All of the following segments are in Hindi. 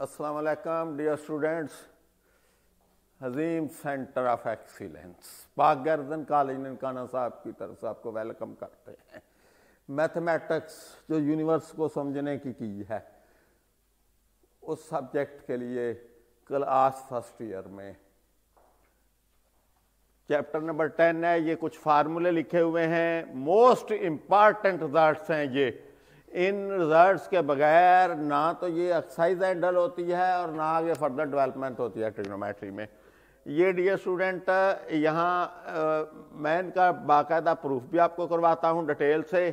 अस्सलाम वालेकुम dear students, Hazim centre of excellence Pak garden college Nankana साहब की तरफ से आपको वेलकम करते हैं। मैथमेटिक्स जो यूनिवर्स को समझने की है, उस सब्जेक्ट के लिए क्लास फर्स्ट ईयर में चैप्टर नंबर 10 है। ये कुछ फार्मूले लिखे हुए हैं, मोस्ट इंपॉर्टेंट रिजल्ट्स हैं ये। इन रिजल्ट्स के बगैर ना तो ये एक्सरसाइज हैंडल होती है और ना आगे फर्दर डेवलपमेंट होती है ट्रिग्नोमेट्री में। ये डियर स्टूडेंट, यहाँ मैं इनका बाकायदा प्रूफ भी आपको करवाता हूँ डिटेल से,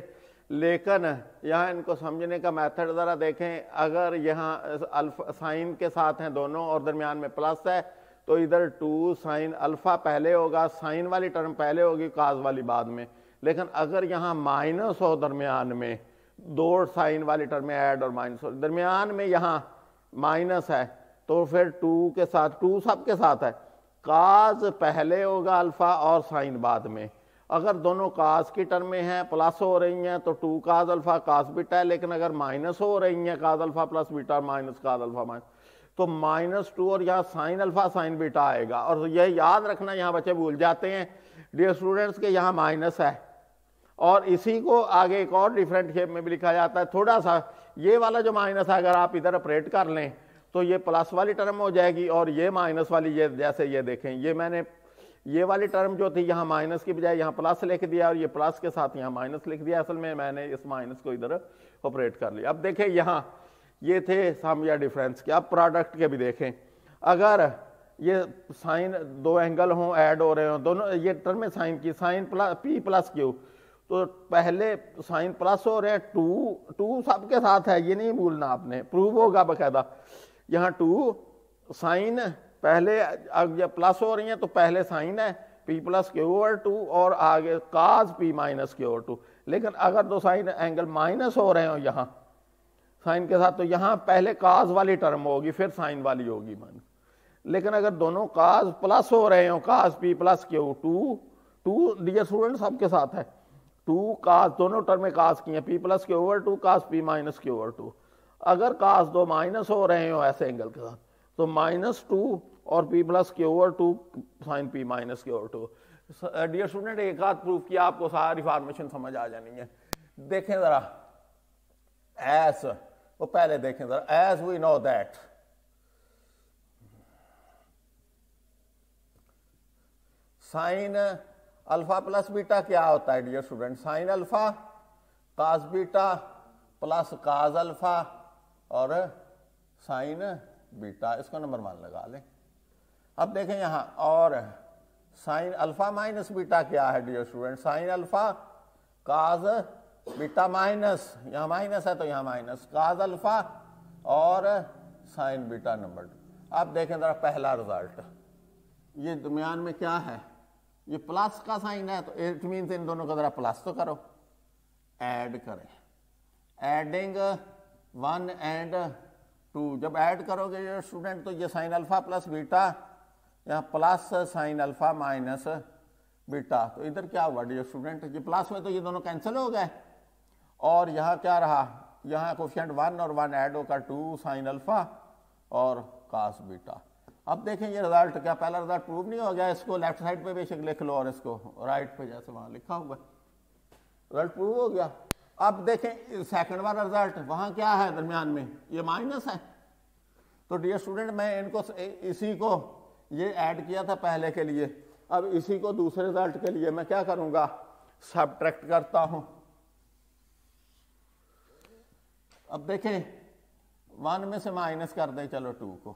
लेकिन यहाँ इनको समझने का मेथड ज़रा देखें। अगर यहाँ अल्फा साइन के साथ हैं दोनों और दरमियान में प्लस है, तो इधर 2 साइन अल्फा पहले होगा, साइन वाली टर्म पहले होगी, काज वाली बाद में। लेकिन अगर यहाँ माइनस हो दरमियान में, 2 साइन वाली टर्म में ऐड और माइनस हो, दरमियान में यहाँ माइनस है, तो फिर 2 के साथ, 2 सबके साथ है, काज पहले होगा अल्फा और साइन बाद में। अगर दोनों काज की टर्म में हैं, प्लस हो रही हैं, तो 2 काज अल्फा काज बीटा है। लेकिन अगर माइनस हो रही हैं, काज alpha plus beta minus cos alpha minus, तो -2 और यहाँ साइन अल्फा साइन बीटा आएगा। और यह याद रखना, यहाँ बच्चे भूल जाते हैं डियर स्टूडेंट्स के यहाँ माइनस है, और इसी को आगे एक और डिफरेंट शेप में भी लिखा जाता है। थोड़ा सा ये वाला जो माइनस है, अगर आप इधर ऑपरेट कर लें तो ये प्लस वाली टर्म हो जाएगी, और ये माइनस वाली, ये जैसे ये देखें, ये मैंने ये वाली टर्म जो थी यहाँ माइनस की बजाय यहाँ प्लस लिख दिया, और ये प्लस के साथ यहाँ माइनस लिख दिया। असल में मैंने इस माइनस को इधर ऑपरेट कर लिया। अब देखें यहाँ ये थे सम या डिफरेंस के। अब प्रोडक्ट के भी देखें, अगर ये साइन 2 एंगल हों, ऐड हो रहे हों दोनों, ये टर्म है साइन की, sine plus P plus Q, तो पहले साइन प्लस हो रहे हैं, 2 सबके साथ है, ये नहीं भूलना आपने, प्रूव होगा बकायदा। यहाँ 2 साइन पहले, अब जब प्लस हो रही हैं तो पहले साइन है पी प्लस क्यू ओवर 2 और आगे cos P minus Q over 2। लेकिन अगर 2 साइन एंगल माइनस हो रहे हो यहाँ साइन के साथ, तो यहाँ पहले काज वाली टर्म होगी, फिर साइन वाली होगी माइनस। लेकिन अगर दोनों काज प्लस हो रहे हो, cause P plus Q 2 dear student सबके साथ है, 2 काज, दोनों टर्म में काज की है, पी प्लस क्यू ओवर 2 काज पी माइनस क्यू ओवर 2। अगर काज 2 माइनस हो रहे हो ऐसे एंगल के साथ, तो -2 और P plus Q over 2 sine P minus Q over 2। Dear student, एक आध प्रूफ किया, आपको सारी फॉर्मेशन समझ आ जानी है। देखें जरा, एस वो पहले देखें जरा, as we know that sine alpha plus beta क्या होता है dear student? Sine alpha cos beta plus cos alpha और साइन बीटा, इसको नंबर 1 लगा लें। अब देखें यहाँ, और साइन अल्फा माइनस बीटा क्या है dear student? Sine alpha cos beta minus, यहाँ माइनस है तो यहाँ माइनस, काज अल्फा और साइन बीटा नंबर 2। अब देखें जरा पहला रिजल्ट, ये दरमियान में क्या है, ये प्लस का साइन है, तो इट मीन्स इन दोनों का जरा प्लस तो करो, ऐड करें, एडिंग 1 एंड 2। जब ऐड करोगे ये स्टूडेंट, तो ये साइन अल्फा प्लस बीटा, यहाँ plus sine alpha minus beta, तो इधर क्या हुआ डियर स्टूडेंट? ये प्लस में तो ये दोनों कैंसिल हो गए, और यहाँ क्या रहा, यहाँ कोफिशिएंट 1 और 1 ऐड होकर 2 साइन अल्फा और कास बीटा। अब देखें ये रिजल्ट, क्या पहला रिजल्ट प्रूव नहीं हो गया? इसको लेफ्ट साइड पे बेशक लिख लो और इसको राइट पे जैसे वहां लिखा हुआ, रिजल्ट प्रूव हो गया। अब देखें सेकंड वाला रिजल्ट, वहां क्या है दरमियान में, ये माइनस है। तो डियर स्टूडेंट, मैं इनको इसी को ये ऐड किया था पहले के लिए, अब इसी को दूसरे रिजल्ट के लिए मैं क्या करूंगा, सबट्रैक्ट करता हूं। अब देखें 1 में से माइनस कर दें, चलो 2 को,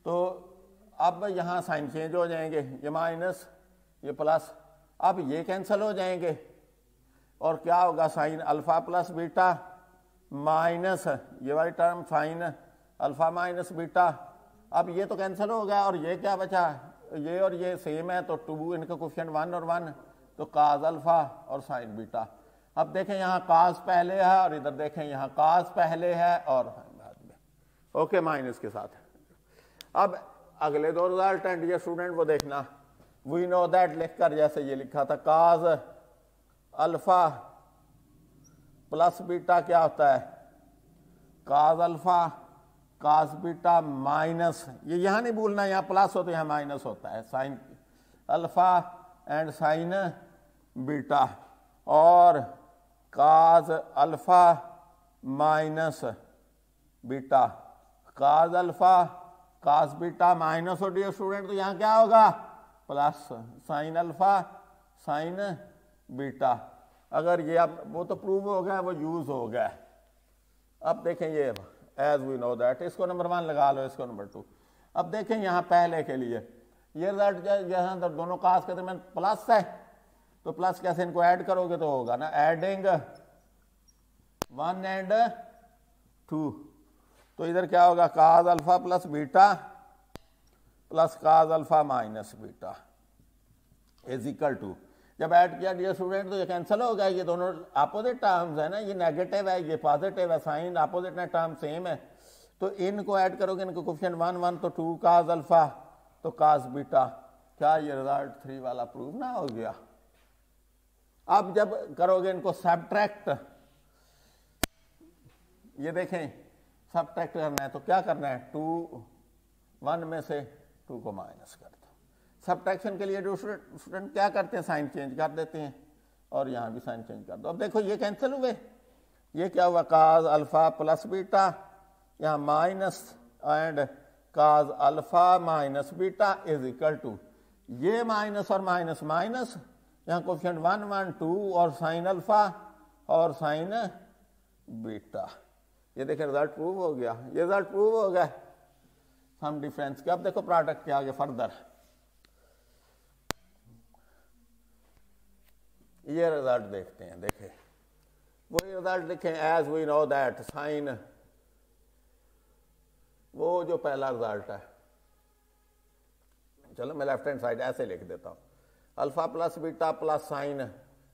तो अब यहां साइन चेंज हो जाएंगे, ये माइनस ये प्लस, अब ये कैंसिल हो जाएंगे, और क्या होगा, sign alpha plus beta minus ये वाली term sine alpha minus beta. अब ये तो कैंसिल हो गया, और ये क्या बचा, ये और ये सेम है, तो 2 इनका कोफिशिएंट 1 और 1, तो काज अल्फा और साइन बीटा। अब देखें यहाँ काज पहले है, और इधर देखें यहाँ काज पहले है और बाद में, ओके, माइनस के साथ। अब अगले 2 रिजल्ट हैं डियर स्टूडेंट, वो देखना, वी नो दैट लिखकर जैसे ये लिखा था, काज अल्फा प्लस बीटा क्या होता है, cos alpha cos beta minus, ये यहाँ नहीं भूलना, यहाँ प्लस हो तो यहाँ माइनस होता है, sine alpha and sine beta, और cos alpha minus beta, cos alpha cos beta minus हो डियर स्टूडेंट, तो यहाँ क्या होगा plus sine alpha sine beta. अगर ये अब वो तो प्रूव हो गया, वो यूज हो गया। अब देखें ये एज वी नो दैट, इसको नंबर 1 लगा लो, इसको नंबर 2। अब देखें यहाँ पहले के लिए ये रिजल्ट जहाँ दोनों कास के दरमियान प्लस है, तो प्लस कैसे इनको ऐड करोगे तो होगा ना एडिंग 1 एंड 2, तो इधर क्या होगा cos alpha plus beta plus cos alpha minus beta is equal to, जब ऐड किया डियर स्टूडेंट तो ये कैंसिल हो गया, ये दोनों अपोजिट टर्म्स है ना, ये नेगेटिव है ये पॉजिटिव है, साइन अपोजिट है टर्म सेम है, तो इनको ऐड करोगे, इनको कोफिशिएंट 1 1, तो 2 काज अल्फा तो काज बीटा। क्या ये रिजल्ट 3 वाला प्रूव ना हो गया? अब जब करोगे इनको सब्ट्रैक्ट, ये देखें सब्ट्रैक्ट करना है तो क्या करना है 2 1 में से 2 को माइनस कर दो। सब्ट्रैक्शन के लिए जो स्टूडेंट क्या करते हैं साइन चेंज कर देते हैं, और यहाँ भी साइन चेंज कर दो। अब देखो ये कैंसिल हुए, ये क्या हुआ काज अल्फा प्लस बीटा, यहाँ minus and cos alpha minus beta is equal to, ये माइनस और माइनस माइनस, यहाँ कोफिशिएंट 1 1 2 और साइन अल्फा और साइन बीटा। ये देखें रिजल्ट प्रूव हो गया, ये रिजल्ट प्रूव हो गया सम डिफरेंस के। अब देखो प्रोडक्ट के आगे फर्दर ये रिजल्ट देखते हैं। देखें वही रिजल्ट लिखें as we know that sine, वो जो पहला रिजल्ट है, चलो मैं लेफ्ट हैंड साइड ऐसे लिख देता हूं, alpha plus beta plus sine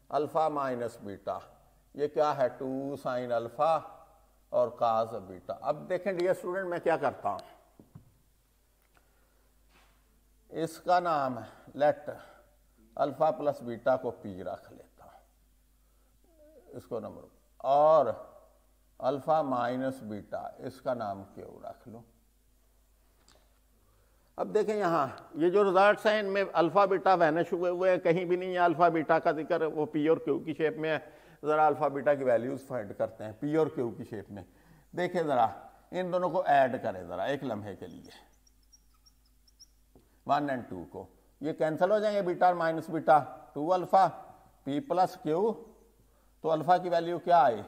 alpha minus beta, ये क्या है 2 साइन अल्फा और काज बीटा। अब देखें डियर स्टूडेंट मैं क्या करता हूं, इसका नाम लेट अल्फा प्लस बीटा को पी रख लेता हूं, इसको नंबर, और अल्फा माइनस बीटा इसका नाम क्यू रख लो। अब देखें यहाँ ये जो रिजल्ट्स हैं इनमें अल्फा बीटा वैनिश हुए हैं, कहीं भी नहीं है अल्फा बीटा का जिक्र, वो पी और क्यू की शेप में है। जरा अल्फा बीटा की वैल्यूज फाइंड करते हैं पी और क्यू की शेप में। देखें जरा इन दोनों को ऐड करें जरा एक लम्हे के लिए, 1 और 2 को, ये कैंसिल हो जाएंगे बीटा और minus beta, 2 alpha P plus Q, तो अल्फा की वैल्यू क्या आई,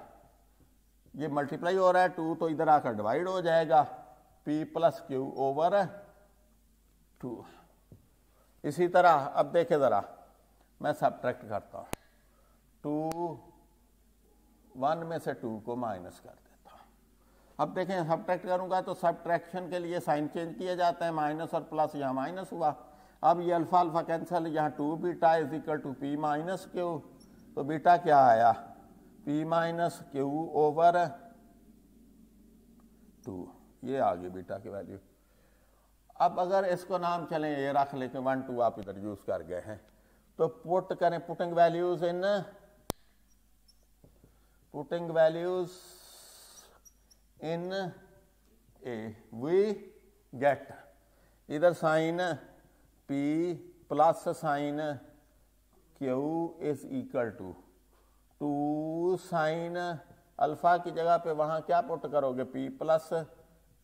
ये मल्टीप्लाई हो रहा है 2 तो इधर आकर डिवाइड हो जाएगा, पी प्लस क्यू ओवर 2। इसी तरह अब देखें जरा मैं सब्ट्रैक्ट करता हूं, 2 1 में से 2 को माइनस कर देता हूं। अब देखें सब्ट्रैक्ट करूंगा तो सब्ट्रैक्शन के लिए साइन चेंज किए जाते हैं, माइनस और प्लस, यहाँ माइनस हुआ। अब ये अल्फा अल्फा कैंसिल, यहाँ 2 beta is equal to P minus Q, तो बीटा क्या आया पी माइनस क्यू ओवर 2, ये आ गई बीटा की वैल्यू। अब अगर इसको नाम चलें ये रख ले कि 1 2 आप इधर यूज कर गए हैं, तो पुट करें putting values in A, we get इधर sine P plus sine Q is equal to 2 sine alpha की जगह पे वहां क्या पुट करोगे पी प्लस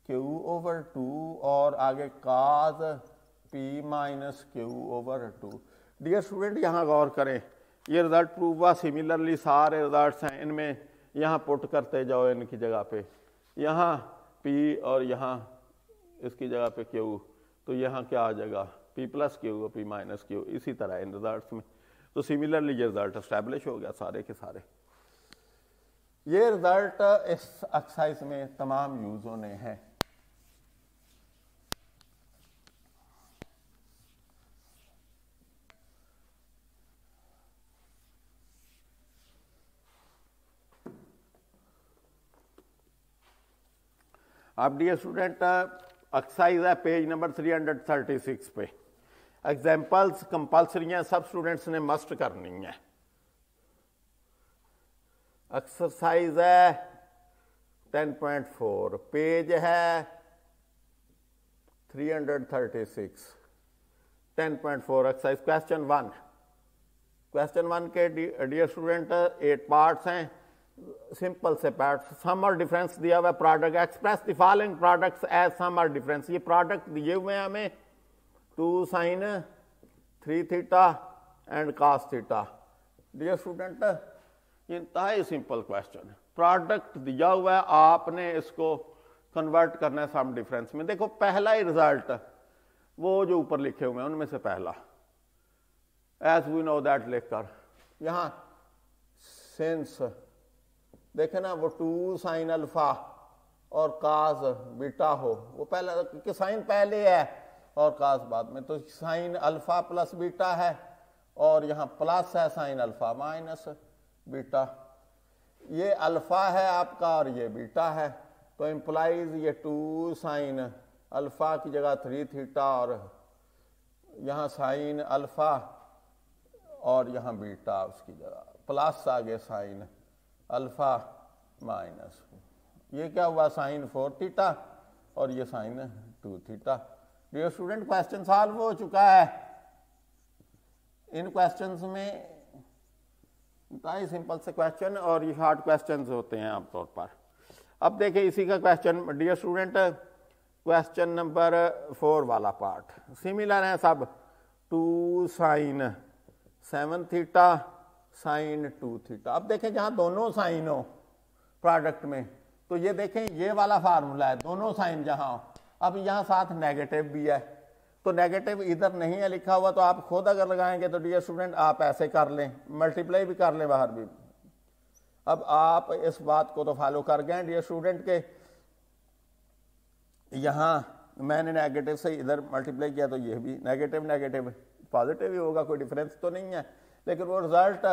क्यू ओवर 2 और आगे cos P minus Q over 2। Dear student यहाँ गौर करें, ये रिजल्ट प्रूव हुआ। सिमिलरली सारे रिजल्ट्स हैं इनमें, यहाँ पुट करते जाओ इनकी जगह पे, यहाँ पी और यहाँ इसकी जगह पे क्यू, तो यहाँ क्या आ जाएगा पी प्लस क्यू और पी माइनस क्यू। इसी तरह इन रिजल्ट्स में तो सिमिलरली ये रिजल्ट एस्टैब्लिश हो गया सारे के सारे। ये रिजल्ट इस एक्सरसाइज में तमाम यूज होने हैं। अब डियर स्टूडेंट एक्सरसाइज है पेज नंबर 336 पे। एग्जाम्पल्स कंपल्सरी हैं, सब स्टूडेंट्स ने मस्ट करनी है। एक्सरसाइज है 10.4, पेज है 336 10.4 एक्सरसाइज क्वेश्चन वन के डियर स्टूडेंट 8 पार्ट्स हैं, सिंपल से पार्ट्स। सम और डिफरेंस दिया हुआ product, express the following products as sum और डिफरेंस। ये प्रोडक्ट दिए हुए हैं हमें 2 sin 3 theta and cos theta. Dear student ये इंतहाई सिंपल क्वेश्चन है, प्रोडक्ट दिया हुआ है, आपने इसको कन्वर्ट करना है सम डिफरेंस में। देखो पहला ही रिजल्ट वो जो ऊपर लिखे हुए हैं उनमें से पहला, एज वी नो दैट लिखकर यहां सिंस देखे ना वो 2 sin अल्फा और cos बीटा हो, वो पहला कि साइन पहले है और cos बाद में, तो साइन अल्फा प्लस बीटा है और यहां प्लस है साइन अल्फा माइनस बीटा। ये अल्फा है आपका और ये बीटा है, तो इंप्लाइज ये 2 sin अल्फा की जगह 3 थीटा और यहां साइन अल्फा और यहां बीटा उसकी जगह प्लस आगे साइन अल्फा माइनस, ये क्या हुआ साइन 4 थीटा और ये sine 2 theta. Dear student question solve हो चुका है। इन क्वेश्चंस में बहुत सिंपल से क्वेश्चन और ये हार्ड क्वेश्चंस होते हैं आमतौर पर। अब देखिए इसी का question dear student, question number 4 वाला पार्ट सिमिलर है सब। 2 sin 7 थीटा साइन 2 थीटा। अब देखें जहां दोनों साइन हो प्रोडक्ट में, तो ये देखें ये वाला फार्मूला है, दोनों साइन जहां हो। अब यहां साथ नेगेटिव भी है, तो नेगेटिव इधर नहीं है लिखा हुआ, तो आप खुद अगर लगाएंगे तो डियर स्टूडेंट आप ऐसे कर लें, मल्टीप्लाई भी कर लें बाहर भी। अब आप इस बात को तो फॉलो कर गए डियर स्टूडेंट के, यहां मैंने नेगेटिव से इधर मल्टीप्लाई किया तो ये भी नेगेटिव नेगेटिव पॉजिटिव ही होगा, कोई डिफरेंस तो नहीं है। लेकिन वो रिजल्ट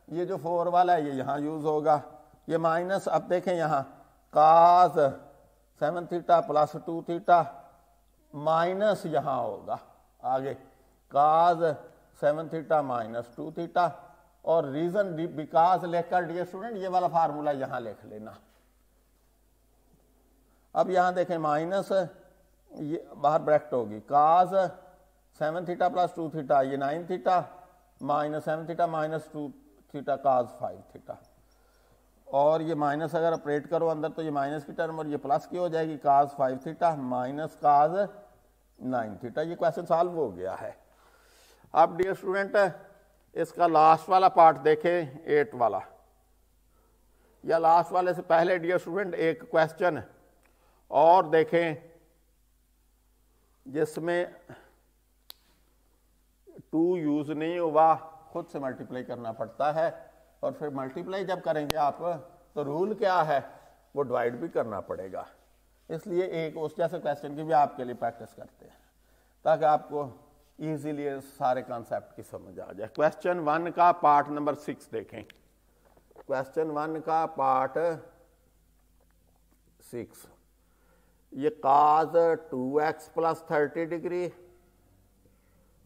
ये जो 4 वाला है ये यहां यूज होगा। ये माइनस, अब देखें यहां cos 7 theta plus 2 theta minus यहां होगा आगे cos 7 थीटा माइनस 2 थीटा, और रीजन बिकॉज लेकर डियर स्टूडेंट ये वाला फार्मूला यहां लिख लेना। अब यहां देखें माइनस ये बाहर ब्रैकेट होगी, cos 7 थीटा प्लस 2 थीटा ये 9 theta minus 7 theta minus 2 theta cos 5 theta, और ये माइनस अगर ऑपरेट करो अंदर तो ये माइनस की टर्म और ये प्लस की हो जाएगी cos 5 theta minus cos 9 theta. ये क्वेश्चन सॉल्व हो गया है। अब डियर स्टूडेंट इसका लास्ट वाला पार्ट देखें 8 वाला, या लास्ट वाले से पहले डियर स्टूडेंट एक क्वेश्चन और देखें जिसमें 2 यूज नहीं हुआ, खुद से मल्टीप्लाई करना पड़ता है, और फिर मल्टीप्लाई जब करेंगे आप तो रूल क्या है वो डिवाइड भी करना पड़ेगा। इसलिए एक उस जैसे क्वेश्चन की भी आपके लिए प्रैक्टिस करते हैं ताकि आपको इजीली सारे कॉन्सेप्ट की समझ आ जाए। क्वेश्चन 1 का पार्ट नंबर 6 देखें। क्वेश्चन 1 का पार्ट 6, ये cos 2x plus 30 degree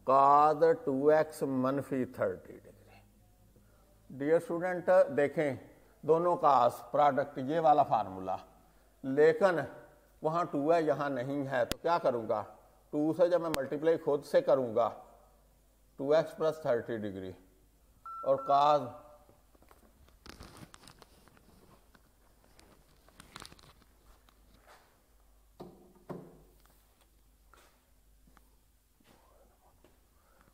cos 2x मनफी 30 डिग्री। डियर स्टूडेंट देखें दोनों का प्रोडक्ट ये वाला फार्मूला, लेकिन वहां 2 है यहां नहीं है, तो क्या करूंगा 2 से जब मैं मल्टीप्लाई खुद से करूंगा 2x प्लस 30 डिग्री और cos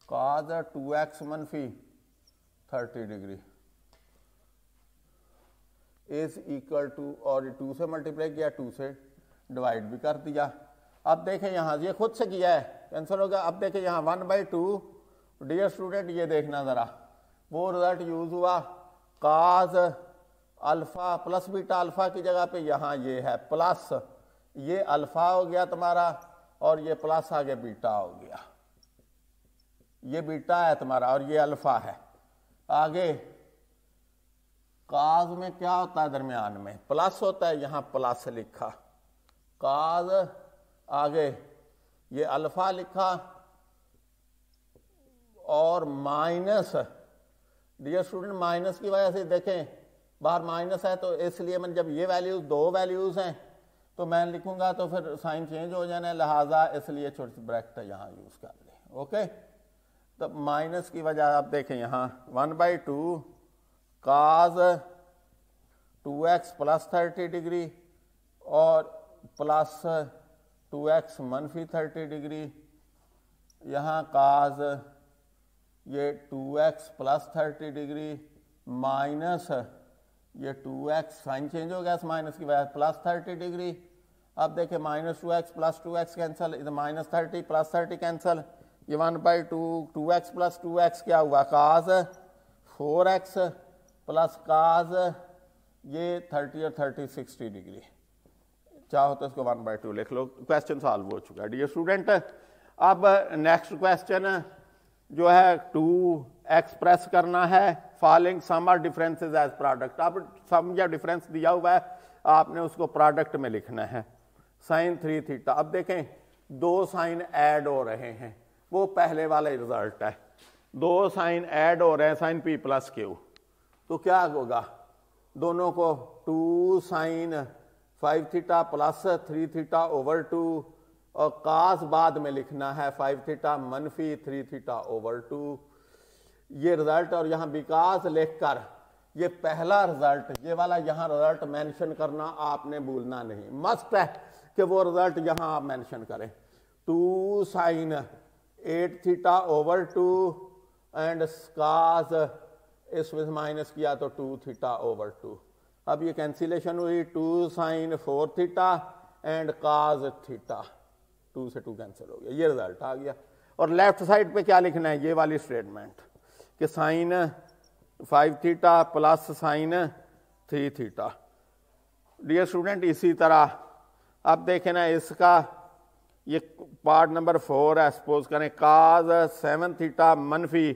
cos 2x मनफी 30 डिग्री इज इक्वल टू, और 2 से मल्टीप्लाई किया 2 से डिवाइड भी कर दिया। अब देखें यहां ये खुद से किया है कैंसिल हो गया। अब देखें यहां 1/2 डियर स्टूडेंट ये देखना जरा वो रिजल्ट यूज हुआ, cos alpha plus beta, alpha की जगह पे यहां ये है प्लस, ये अल्फा हो गया तुम्हारा और ये प्लस आगे बीटा हो गया, ये बीटा है तुम्हारा और ये अल्फा है। आगे cos में क्या होता है दरमियान में प्लस होता है, यहां प्लस लिखा, cos आगे ये अल्फा लिखा और माइनस, डियर स्टूडेंट माइनस की वजह से देखें बाहर माइनस है तो इसलिए मैंने जब ये वैल्यूज 2 वैल्यूज हैं तो मैं लिखूंगा तो फिर साइन चेंज हो जाना है, लिहाजा इसलिए छोटी सी ब्रैकेट यहाँ यूज कर लें। ओके, तो माइनस की वजह आप देखें यहाँ 1/2 cos 2x प्लस 30 डिग्री और प्लस 2x मनफी 30 डिग्री, यहाँ cos ये 2x प्लस 30 डिग्री माइनस ये 2x, साइन चेंज हो गया माइनस की वजह प्लस 30 डिग्री। अब देखें minus 2x plus 2x cancel, इधर माइनस 30 प्लस 30 कैंसिल, ये 1/2 2x प्लस 2x क्या हुआ cos 4x प्लस cos ये 30 और 30 60 डिग्री, चाहो तो इसको 1/2 लिख लो। क्वेश्चन सॉल्व हो चुका है डियर स्टूडेंट। अब नेक्स्ट क्वेश्चन जो है 2 एक्सप्रेस करना है फॉलोइंग सम और डिफरेंसेस एज प्रोडक्ट। अब सम या डिफरेंस दिया हुआ है, आपने उसको प्रोडक्ट में लिखना है। साइन 3 थीटा, अब देखें दो साइन ऐड हो रहे हैं, वो पहले वाला रिजल्ट है, दो साइन ऐड हो रहे हैं साइन p प्लस क्यू, तो क्या होगा दोनों को 2 sine 5 theta plus 3 theta over 2 और कास बाद में लिखना है 5 थीटा मनफी 3 थीटा ओवर 2 ये रिजल्ट। और यहां बिकॉज लिखकर ये पहला रिजल्ट, ये वाला यहां रिजल्ट मेंशन करना आपने भूलना नहीं, मस्ट है कि वो रिजल्ट यहां आप मेंशन करें। 2 साइन 8 थीटा ओवर 2 एंड कास इसमें माइनस किया तो 2 थीटा ओवर 2। अब ये कैंसिलेशन हुई, 2 sine 4 theta and cos theta, 2 से 2 कैंसिल हो गया, ये रिजल्ट आ गया। और लेफ्ट साइड पे क्या लिखना है, ये वाली स्टेटमेंट कि sine 5 theta plus sine 3 theta. Dear student इसी तरह अब देखें ना, इसका ये पार्ट नंबर 4 है, सपोज करें काज 7 थीटा मनफी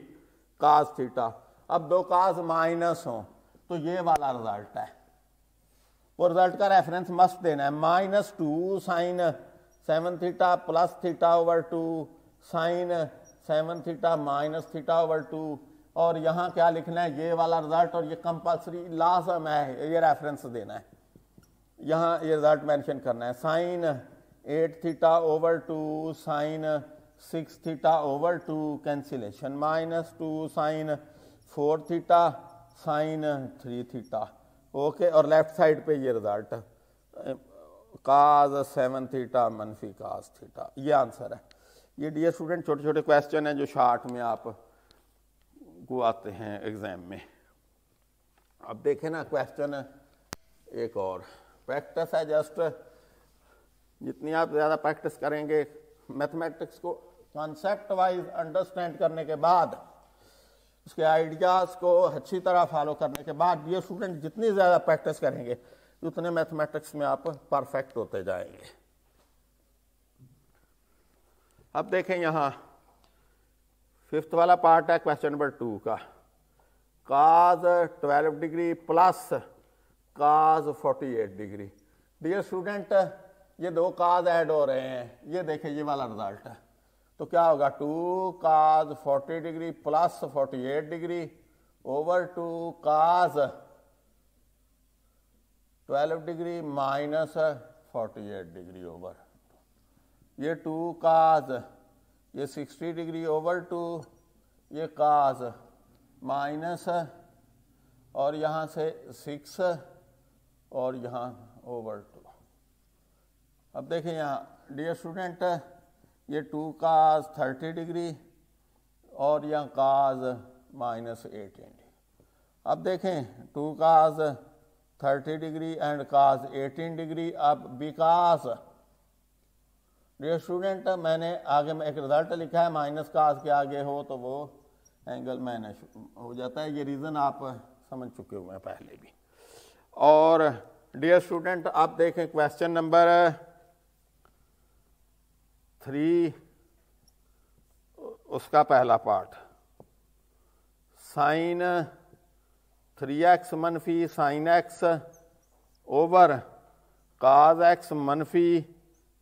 काज थीटा। अब दो काज माइनस हो तो ये वाला रिजल्ट है, वो रिजल्ट का रेफरेंस मस्ट देना है। -2 sine 7 theta plus theta over 2 sine 7 theta minus theta over 2, और यहाँ क्या लिखना है, ये वाला रिजल्ट, और ये कंपल्सरी लाजम है, ये रेफरेंस देना है, यहाँ ये रिजल्ट मेंशन करना है। Sine 8 theta over 2 sine 6 theta over 2 cancellation, -2 sine 4 theta sine 3 theta. Okay, और लेफ्ट साइड पे ये रिजल्ट काज 7 थीटा मनफी काज थीटा, ये आंसर है। ये डियर स्टूडेंट छोटे छोटे क्वेश्चन हैं जो शॉर्ट में आप को आते हैं एग्जाम में। अब देखें ना क्वेश्चन एक और प्रैक्टिस है, जस्ट जितनी आप ज़्यादा प्रैक्टिस करेंगे मैथमेटिक्स को कॉन्सेप्ट वाइज अंडरस्टैंड करने के बाद, उसके आइडियाज़ को अच्छी तरह फॉलो करने के बाद, ये स्टूडेंट जितनी ज़्यादा प्रैक्टिस करेंगे उतने मैथमेटिक्स में आप परफेक्ट होते जाएंगे। अब देखें यहाँ 5th वाला पार्ट है क्वेश्चन नंबर 2 का, cos 12 degree plus cos 48 degree. Dear student ये दो काज ऐड हो रहे हैं, ये देखें ये वाला रिजल्ट है, तो क्या होगा 2 काज 40 डिग्री प्लस 48 डिग्री ओवर 2 काज 12 डिग्री माइनस 48 डिग्री ओवर, ये 2 काज ये 60 डिग्री ओवर 2, ये काज माइनस और यहाँ से 6 और यहाँ ओवर 2। अब देखें यहाँ डियर स्टूडेंट ये 2 काज 30 डिग्री और यहाँ काज -18। अब देखें 2 काज 30 डिग्री एंड काज 18 डिग्री। अब बिकॉज डियर स्टूडेंट मैंने आगे में एक रिजल्ट लिखा है, माइनस काज के आगे हो तो वो एंगल माइनस हो जाता है, ये रीज़न आप समझ चुके हुए हैं पहले भी। और डियर स्टूडेंट आप देखें क्वेश्चन नंबर 3 उसका पहला पार्ट, साइन 3x मनफी साइन x ओवर काज x मनफी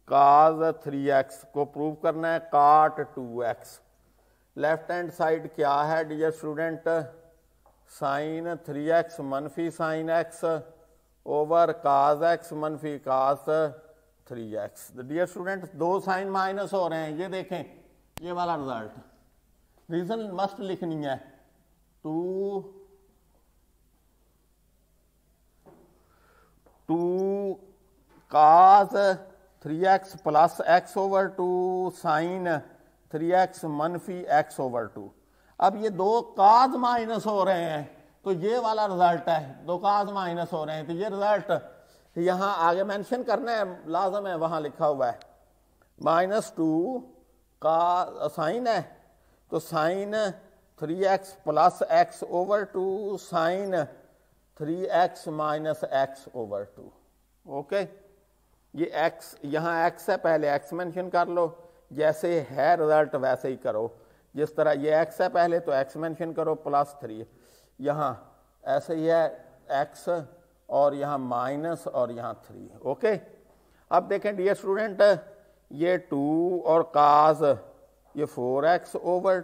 काज 3x को प्रूव करना है, काट 2x। लेफ्ट हैंड साइड क्या है डियर स्टूडेंट, साइन 3x मनफी साइन x ओवर काज x मनफी काज 3x। डियर स्टूडेंट, दो साइन माइनस हो रहे हैं, ये देखें ये वाला रिजल्ट, रीजन मस्ट लिखनी है। 2 cos 3x plus x over 2 sine 3x मनफी x ओवर 2। अब ये दो काज माइनस हो रहे हैं तो ये वाला रिजल्ट है, दो काज माइनस हो रहे हैं तो ये रिजल्ट यहां आगे मेंशन करना है, लाजम है, वहां लिखा हुआ है -2 का साइन है तो sine 3x plus x over 2 sine 3x minus x over 2। Okay, ये x यहां x है, पहले x मेंशन कर लो, जैसे है रिजल्ट वैसे ही करो। जिस तरह ये x है पहले तो x मेंशन करो +3, यहां ऐसे ही है x और यहां माइनस और यहां 3। ओके, अब देखें डियर स्टूडेंट, ये 2 और cos ये 4x ओवर